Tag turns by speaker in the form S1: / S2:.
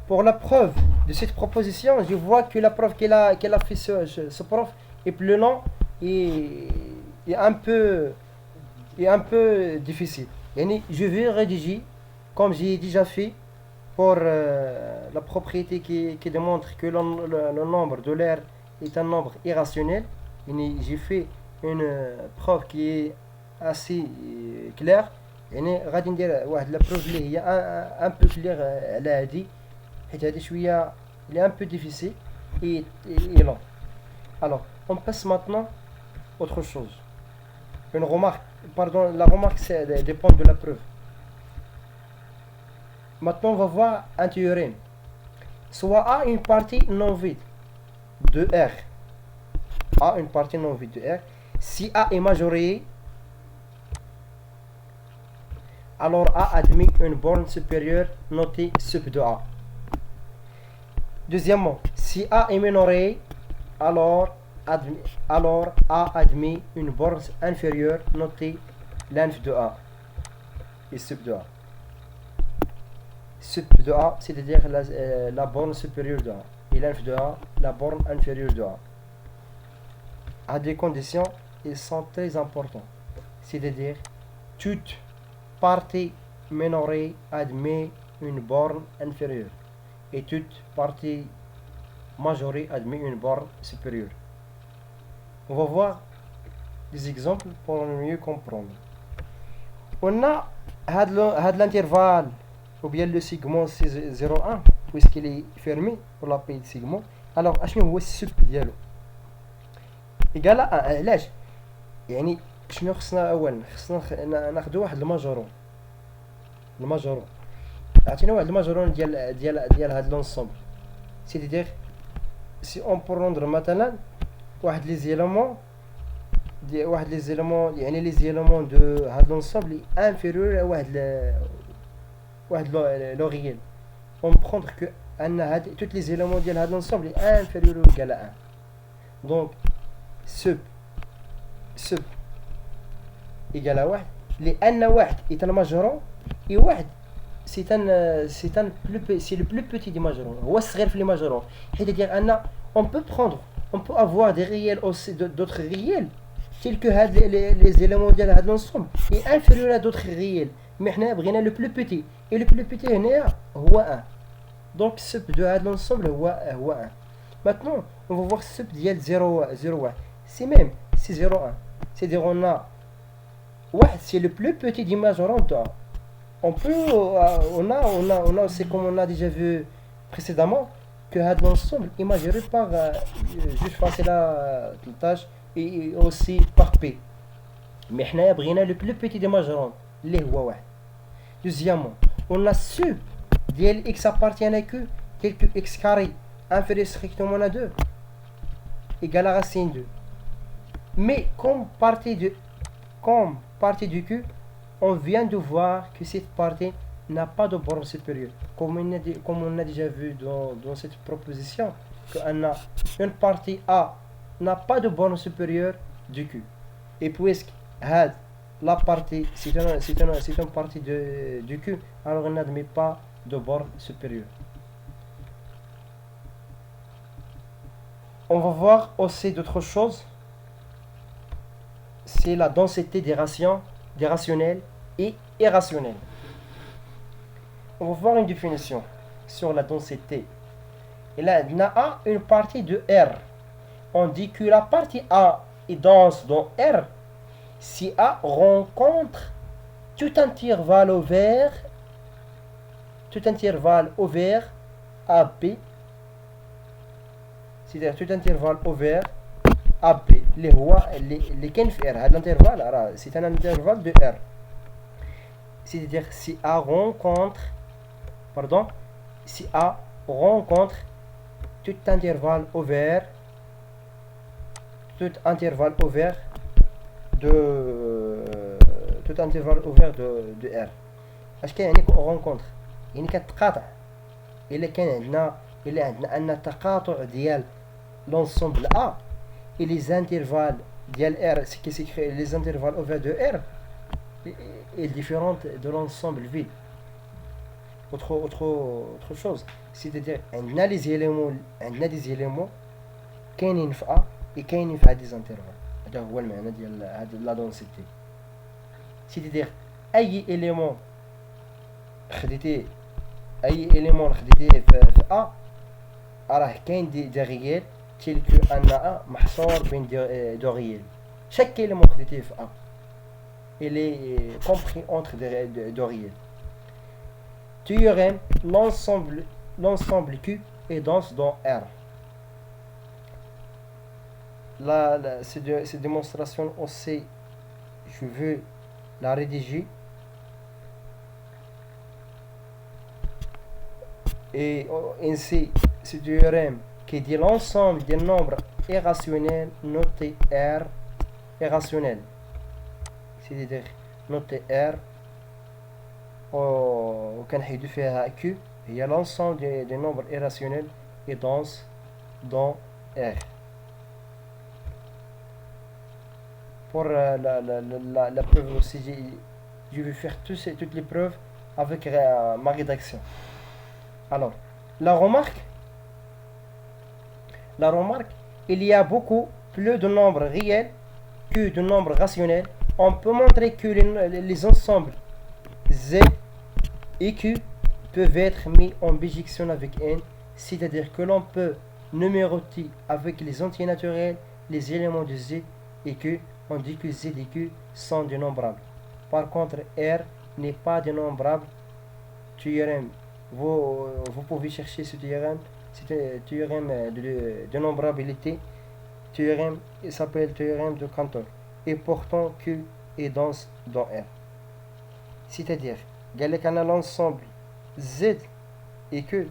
S1: pour la preuve de cette proposition, je vois que la preuve qu'elle a fait ce prof est plus long et, et un peu est un peu difficile. Yani, je vais rédiger comme j'ai déjà fait pour la propriété qui démontre que le nombre de l'air est un nombre irrationnel. Yani, j'ai fait une preuve qui est assez claire. يعني غادي ندير واحد لا بروف اللي هي ان بو كلير على هادي حيت هادي شويه il est un peu difficile et long. Alors, on passe maintenant autre chose. Une remarque, pardon, la remarque dépend de la preuve. Maintenant, on va voir un théorème. Soit A une partie non vide de R. A une partie non vide de R. Si A est majoré, alors A admet une borne supérieure notée sub de A. Deuxièmement, si A est minoré, alors A admet une borne inférieure notée l'inf de A et sub de A. Sub de A, c'est-à-dire la borne supérieure de A, et l'inf de A, la borne inférieure de A. À des conditions, ils sont très importants. C'est-à-dire, toute partie minorée admet une borne inférieure et toute partie majorée admet une borne supérieure. On va voir des exemples pour mieux comprendre. On a l'intervalle ou bien le segment C01 puisqu'il est fermé pour la paix de segment. Alors اشنو هو السب ديالو ايكال علاش يعني شنو خصنا اولا خصنا ناخذ واحد الماجورون عطينا واحد الماجورون ديال هاد لونسومبل c'est-à-dire si on prendre مثلا واحد لي زيلمون يعني لي زيلمون دو هاد لونسومبل انفيريور واحد لو ريال on prendre que ان هاد toutes les éléments ديال هاد لونسومبل inférieur ou égal à 1 donc sub égal à 1 لان واحد est un majoron et واحد c'est le plus petit des majorons هو الصغير في les majorons c'est-à-dire ان on peut avoir des réels aussi d'autres réels tels que les éléments ديال هاد l'ensemble est inférieur à d'autres réels mais حنا بغينا le plus petit et le plus petit هنا هو 1 donc sub de هاد l'ensemble هو 1 maintenant on va voir sub ديال 0 1 c'est même c'est 0 1 c'est-à-dire on a 1 c'est le plus petit des majorons on peut on a c'est comme on a déjà vu précédemment que هاد l'ensemble est majoré par juste facile à tâche et aussi par P mais حنايا بغينا le plus petit des majorons اللي هو 1 deuxièmement on a sub dl x appartient à q tel que x carré inférieur strictement à 2 égale à racine 2 mais comme partie du q on vient de voir que cette partie n'a pas de borne supérieure comme on a déjà vu dans cette proposition que une partie A n'a pas de borne supérieure du q et puisque la partie c'est une partie du q alors on n'admet pas de borne supérieure. On va voir aussi d'autres choses. C'est la densité des rationnels et irrationnels. On va voir une définition sur la densité. Et là, on a une partie de R. On dit que la partie A est dense dans R si A rencontre tout intervalle ouvert AB, c'est-à-dire tout intervalle ouvert AB اللي كاين في R. هذا الانترفال راه c'est un intervalle de R, c'est-à-dire si A rencontre tout intervalle ouvert de R. اش كاين يعني rencontre يعني كتقاطع الا عندنا ان تقاطع ديال l'ensemble A et les intervalles ديال R ce qui s'écrit les intervalles ouverts de R est différente de l'ensemble vide. autre chose. C'est-à-dire, on a des éléments كاينين في A et كاينين في هاد les intervalles. هذا هو المعنى ديال هاد la densité. C'est-à-dire, أي élément خديتيه في A راه كاين دي ريال تيل كو ان A محصور بين دو ريال. Chaque élément خديتيه في A il est compris entre deux réels. Théorème, l'ensemble Q est dense dans R. Cette démonstration aussi, je veux la rédiger. Et ainsi, ce théorème qui dit l'ensemble des nombres irrationnels notés R irrationnels. C'est-à-dire noté R وكنحيدو فيها Q هي l'ensemble des nombres irrationnels et denses dans R. Pour la preuve aussi, je vais faire toutes les preuves avec ma rédaction. Alors, la remarque, il y a beaucoup plus de nombres réels que de nombres rationnels. On peut montrer que les ensembles Z et Q peuvent être mis en bijection avec N, c'est-à-dire que l'on peut numéroter avec les entiers naturels les éléments de Z et Q. On dit que Z et Q sont dénombrables. Par contre, R n'est pas dénombrable. Théorème. Vous pouvez chercher ce théorème. C'est un théorème de dénombrabilité. Théorème, il s'appelle théorème de Cantor. Et pourtant Q est dense dans R. C'est-à-dire, قال لك أنا l'ensemble Z et Q